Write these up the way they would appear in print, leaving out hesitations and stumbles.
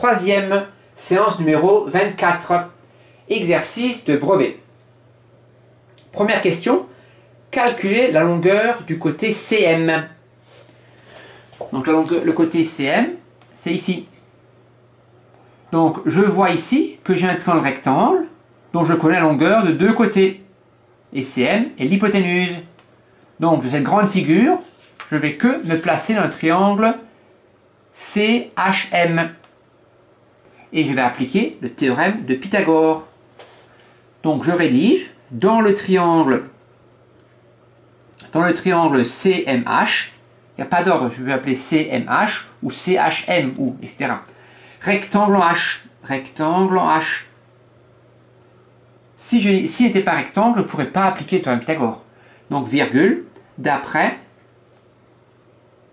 Troisième séance numéro 24. Exercice de brevet. Première question. Calculer la longueur du côté CM. Donc le côté CM, c'est ici. Donc je vois ici que j'ai un triangle rectangle dont je connais la longueur de deux côtés. Et CM est l'hypoténuse. Donc de cette grande figure, je vais que me placer dans le triangle CHM. Et je vais appliquer le théorème de Pythagore. Donc je rédige dans le triangle CMH, il n'y a pas d'ordre, je vais appeler CMH ou CHM ou etc. Rectangle en H. S'il n'était pas rectangle, je ne pourrais pas appliquer le théorème de Pythagore. Donc virgule, d'après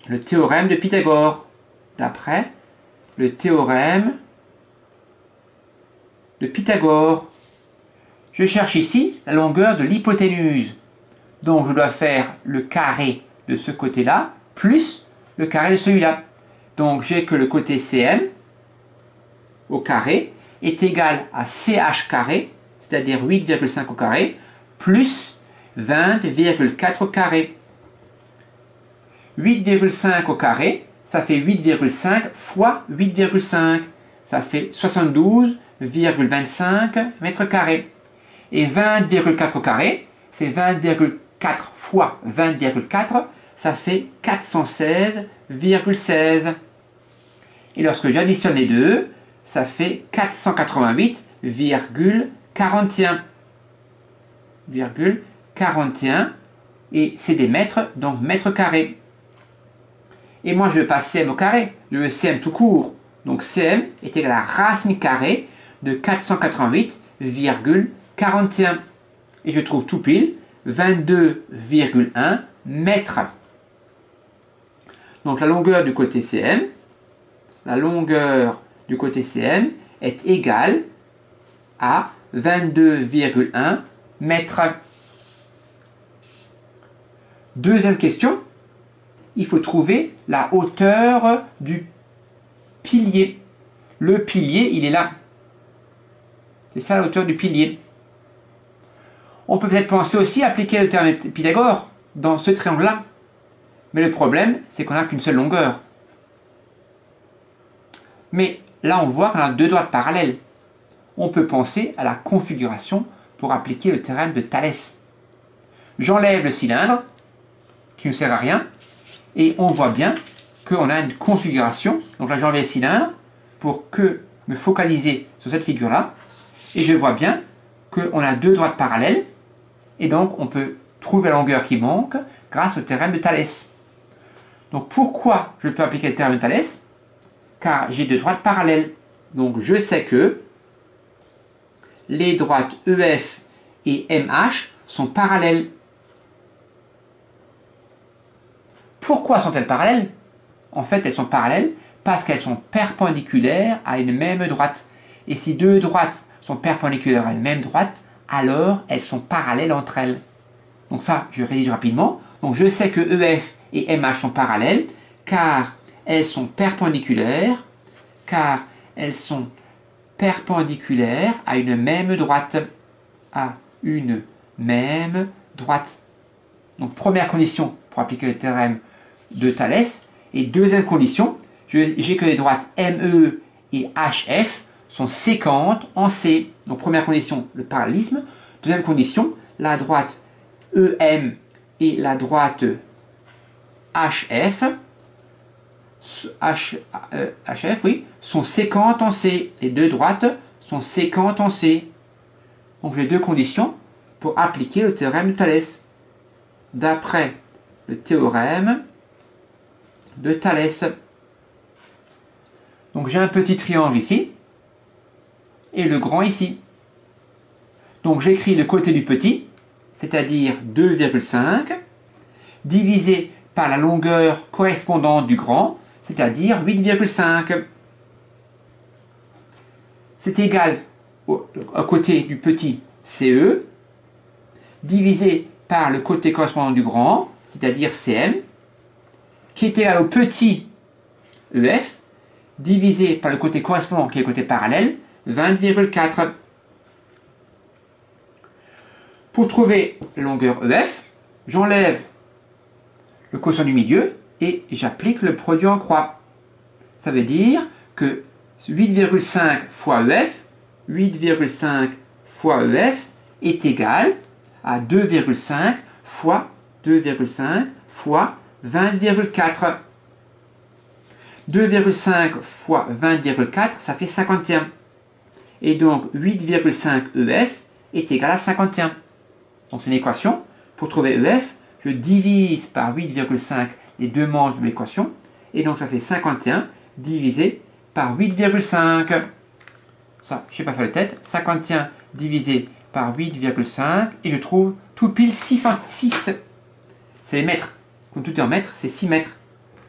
le théorème de Pythagore. D'après le théorème de Pythagore. Je cherche ici la longueur de l'hypoténuse. Donc je dois faire le carré de ce côté-là plus le carré de celui-là. Donc j'ai que le côté CM au carré est égal à CH carré, c'est-à-dire 8,5 au carré, plus 20,4 au carré. 8,5 au carré, ça fait 8,5 fois 8,5. Ça fait 72,25 mètres carrés. Et 20,4 au carré, c'est 20,4 fois 20,4, ça fait 416,16. Et lorsque j'additionne les deux, ça fait 488,41. Et c'est des mètres, donc mètres carrés. Et moi, je ne veux pas CM au carré, je veux CM tout court. Donc CM est égal à la racine carrée de 488,41. Et je trouve tout pile 22,1 mètres. Donc la longueur du côté CM, est égale à 22,1 mètres. Deuxième question, il faut trouver la hauteur du pilier. Le pilier, il est là. C'est ça la hauteur du pilier. On peut peut-être penser aussi à appliquer le théorème de Pythagore dans ce triangle-là. Mais le problème, c'est qu'on n'a qu'une seule longueur. Mais là, on voit qu'on a deux droites parallèles. On peut penser à la configuration pour appliquer le théorème de Thalès. J'enlève le cylindre, qui ne sert à rien, et on voit bien qu'on a une configuration. Donc là, j'enlève le cylindre pour me focaliser sur cette figure-là. Et je vois bien qu'on a deux droites parallèles. Et donc, on peut trouver la longueur qui manque grâce au théorème de Thalès. Donc, pourquoi je peux appliquer le théorème de Thalès? Car j'ai deux droites parallèles. Donc, je sais que les droites EF et MH sont parallèles. Pourquoi sont-elles parallèles? En fait, elles sont parallèles parce qu'elles sont perpendiculaires à une même droite. Et si deux droites sont perpendiculaires à une même droite, alors elles sont parallèles entre elles. Donc ça, je rédige rapidement. Donc je sais que EF et MH sont parallèles car elles sont perpendiculaires à une même droite. Donc première condition pour appliquer le théorème de Thalès. Et deuxième condition, j'ai que les droites ME et HF sont séquentes en C. Donc première condition, le parallélisme. Deuxième condition, la droite EM et la droite HF, sont séquentes en C. Les deux droites sont séquentes en C. Donc j'ai deux conditions pour appliquer le théorème de Thalès. D'après le théorème de Thalès. Donc j'ai un petit triangle ici et le grand ici. Donc j'écris le côté du petit, c'est-à-dire 2,5, divisé par la longueur correspondante du grand, c'est-à-dire 8,5. C'est égal au côté du petit CE, divisé par le côté correspondant du grand, c'est-à-dire CM, qui est égal au petit EF, divisé par le côté correspondant qui est le côté parallèle, 20,4. Pour trouver la longueur EF, j'enlève le quotient du milieu et j'applique le produit en croix. Ça veut dire que 8,5 fois EF, 8,5 fois EF est égal à 2,5 fois 2,5 fois 20,4. 2,5 fois 20,4, ça fait 51. Et donc 8,5 EF est égal à 51. Donc c'est une équation. Pour trouver EF, je divise par 8,5 les deux manches de l'équation. Et donc ça fait 51 divisé par 8,5. Ça, je n'ai pas fait la tête. 51 divisé par 8,5. Et je trouve tout pile 606. C'est les mètres. Comme tout est en mètres, c'est 6 mètres.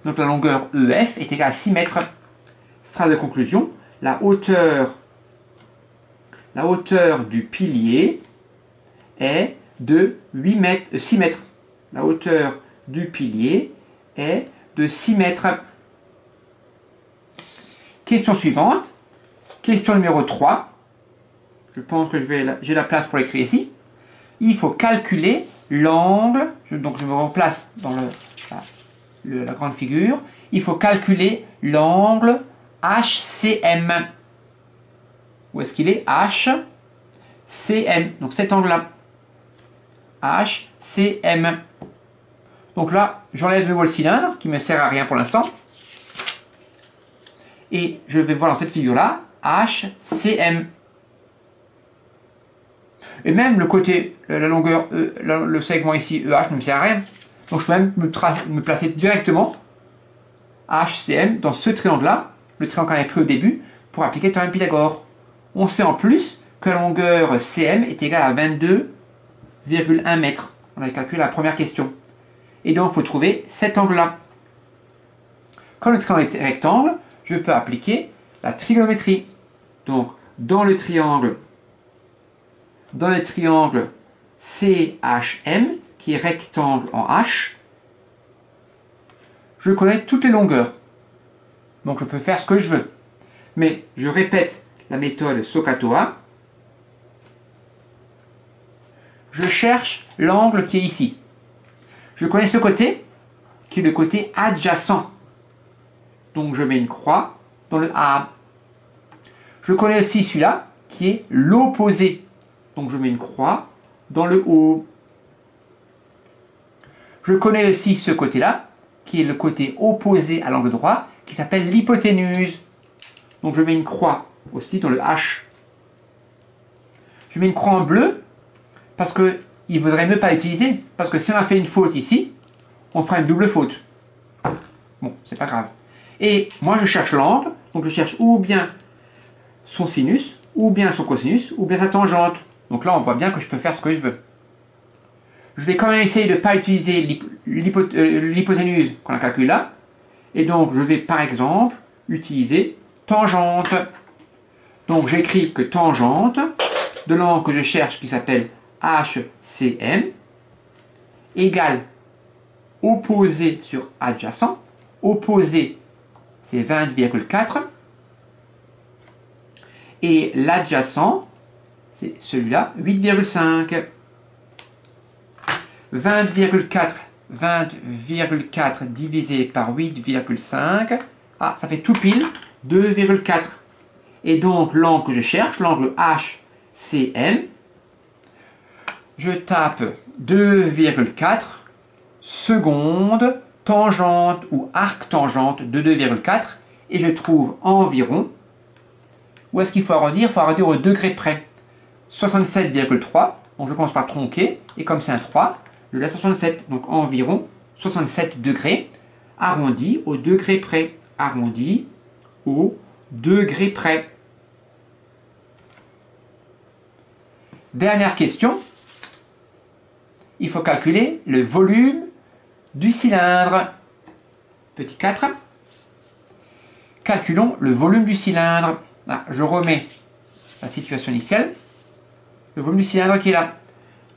Donc la longueur EF est égale à 6 mètres. Phrase de conclusion. La hauteur du pilier est de 6 mètres. La hauteur du pilier est de 6 mètres. Question suivante. Question numéro 3. Je pense que j'ai la place pour l'écrire ici. Il faut calculer l'angle. Donc je me replace dans la grande figure. Il faut calculer l'angle HCM. Où est-ce qu'il est? HCM. Donc cet angle-là. HCM. Donc là, j'enlève de nouveau le cylindre qui ne me sert à rien pour l'instant. Et je vais voir dans cette figure-là, HCM. Et même le côté, la longueur, le segment ici, EH, ne me sert à rien. Donc je peux même me placer directement HCM dans ce triangle-là, le triangle qu'on avait pris au début, pour appliquer le théorème Pythagore. On sait en plus que la longueur CM est égale à 22,1 mètres. On avait calculé la première question. Et donc il faut trouver cet angle-là. Quand le triangle est rectangle, je peux appliquer la trigonométrie. Donc dans le triangle CHM, qui est rectangle en H, je connais toutes les longueurs. Donc je peux faire ce que je veux. Mais je répète la méthode SOHCAHTOA. Je cherche l'angle qui est ici. Je connais ce côté, qui est le côté adjacent. Donc je mets une croix dans le A. Je connais aussi celui-là, qui est l'opposé. Donc je mets une croix dans le O. Je connais aussi ce côté-là, qui est le côté opposé à l'angle droit, qui s'appelle l'hypoténuse. Donc je mets une croix aussi dans le H. Je mets une croix en bleu, parce qu'il ne vaudrait mieux pas l'utiliser, parce que si on a fait une faute ici, on fera une double faute. Bon, c'est pas grave. Et moi je cherche l'angle, donc je cherche ou bien son sinus, ou bien son cosinus, ou bien sa tangente. Donc là on voit bien que je peux faire ce que je veux. Je vais quand même essayer de ne pas utiliser l'hypoténuse qu'on a calculé là. Et donc je vais par exemple utiliser tangente. Donc j'écris que tangente de l'angle que je cherche qui s'appelle HCM égale opposé sur adjacent. Opposé c'est 20,4 et l'adjacent c'est celui-là 8,5. 20,4 divisé par 8,5, ah, ça fait tout pile 2,4. Et donc l'angle que je cherche, l'angle HCM, je tape 2,4 secondes tangente ou arc tangente de 2,4 et je trouve environ, où est-ce qu'il faut arrondir? Il faut arrondir au degré près. 67,3, donc je commence par tronquer, et comme c'est un 3, je laisse 67, donc environ 67 degrés, arrondi au degré près. Arrondi au degré près. Dernière question. Il faut calculer le volume du cylindre. Petit 4. Calculons le volume du cylindre. Ah, je remets la situation initiale. Le volume du cylindre qui est là.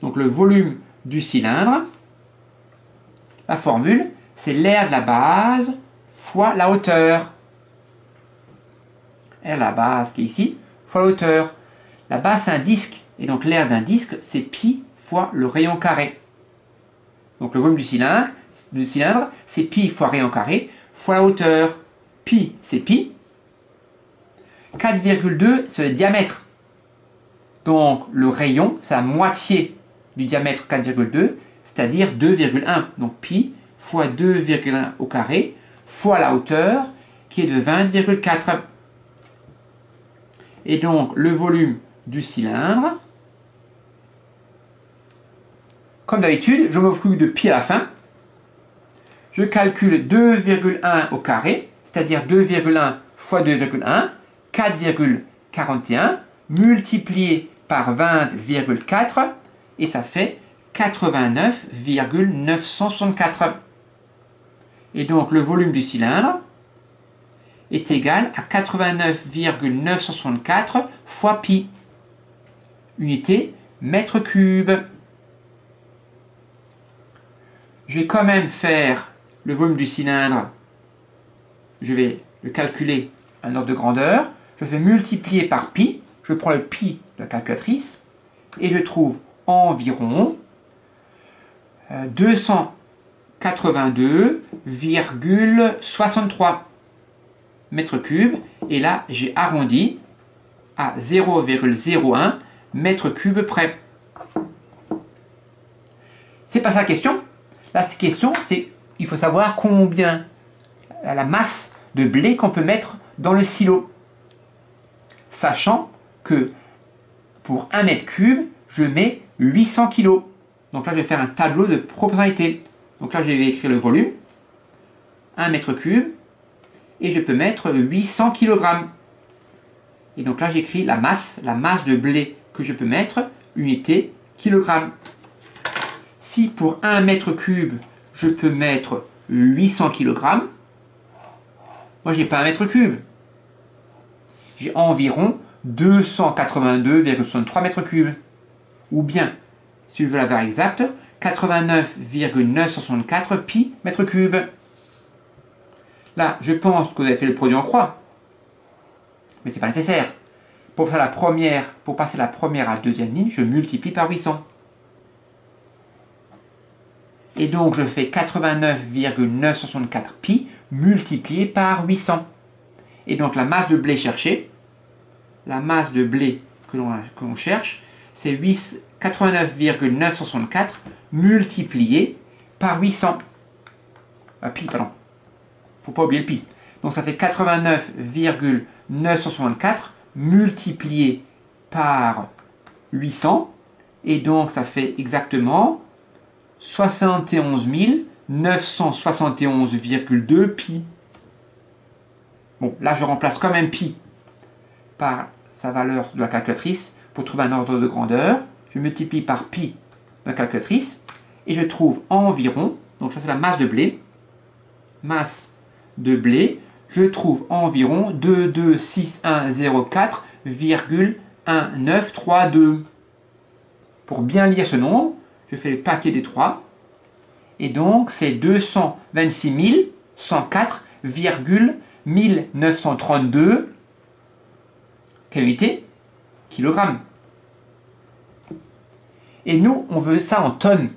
Donc le volume du cylindre, la formule, c'est l'aire de la base fois la hauteur. R la base qui est ici, fois la hauteur. La base c'est un disque, et donc l'aire d'un disque c'est pi fois le rayon carré. Donc le volume du cylindre c'est pi fois rayon carré fois la hauteur. Pi c'est pi. 4,2 c'est le diamètre. Donc le rayon c'est la moitié du diamètre 4,2, c'est-à-dire 2,1. Donc pi fois 2,1 au carré fois la hauteur qui est de 20,4. Et donc le volume du cylindre, comme d'habitude, je m'occupe de pi à la fin. Je calcule 2,1 au carré, c'est-à-dire 2,1 fois 2,1, 4,41, multiplié par 20,4, et ça fait 89,964. Et donc le volume du cylindre est égal à 89,964 fois pi, unité mètre cube. Je vais quand même faire le volume du cylindre, je vais le calculer à un ordre de grandeur, je fais multiplier par pi, je prends le pi de la calculatrice, et je trouve environ 282,63 mètres cubes, et là j'ai arrondi à 0,01 mètres cubes près. C'est pas ça la question. La question c'est, il faut savoir combien, la masse de blé qu'on peut mettre dans le silo. Sachant que pour 1 mètre cube, je mets 800 kg. Donc là, je vais faire un tableau de proportionnalité. Donc là, je vais écrire le volume, 1 mètre cube, et je peux mettre 800 kg. Et donc là, j'écris la masse de blé que je peux mettre, unité kilogramme. Si pour 1 mètre cube, je peux mettre 800 kg, moi, je n'ai pas 1 mètre cube. J'ai environ 282,63 mètres cubes. Ou bien, si je veux la valeur exacte, 89,964 pi mètre cube. Là, je pense que vous avez fait le produit en croix. Mais ce n'est pas nécessaire. Pour passer la première à la deuxième ligne, je multiplie par 800. Et donc, je fais 89,964 pi multiplié par 800. Et donc, la masse de blé cherchée, la masse de blé que l'on cherche, c'est 89,964 multiplié par 800. Pi, pardon. Faut pas oublier le pi. Donc, ça fait 89,964 multiplié par 800. Et donc, ça fait exactement 71 971,2 pi. Bon, là, je remplace quand même pi par sa valeur de la calculatrice pour trouver un ordre de grandeur. Je multiplie par pi de la calculatrice et je trouve environ, donc ça c'est la masse de blé, je trouve environ 226,104,1932. Pour bien lire ce nombre, je fais le paquet des 3 et donc c'est 226 104,1932 quelle unité? Kilogrammes. Et nous, on veut ça en tonnes.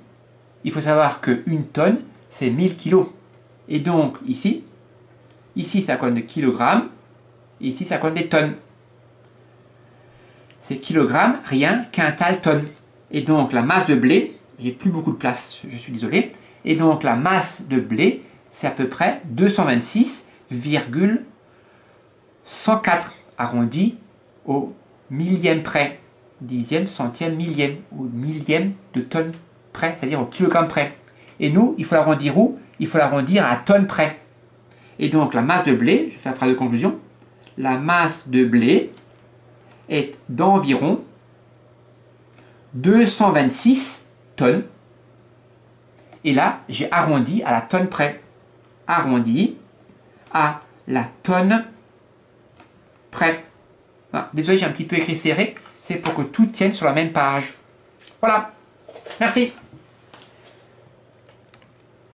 Il faut savoir qu'une tonne, c'est 1000 kilos. Et donc, ici ça compte de kilogrammes, et ici, ça compte des tonnes. C'est kilogrammes, rien, quintal, tonne. Et donc, la masse de blé, j'ai plus beaucoup de place, je suis désolé. Et donc, la masse de blé, c'est à peu près 226,104, arrondi au millième près, dixième, centième, millième, ou millième de tonne près, c'est-à-dire au kilogramme près. Et nous, il faut l'arrondir où? Il faut l'arrondir à tonne près. Et donc la masse de blé, je fais la phrase de conclusion, la masse de blé est d'environ 226 tonnes. Et là, j'ai arrondi à la tonne près. Arrondi à la tonne près. Ah, désolé, j'ai un petit peu écrit serré. C'est pour que tout tienne sur la même page. Voilà. Merci.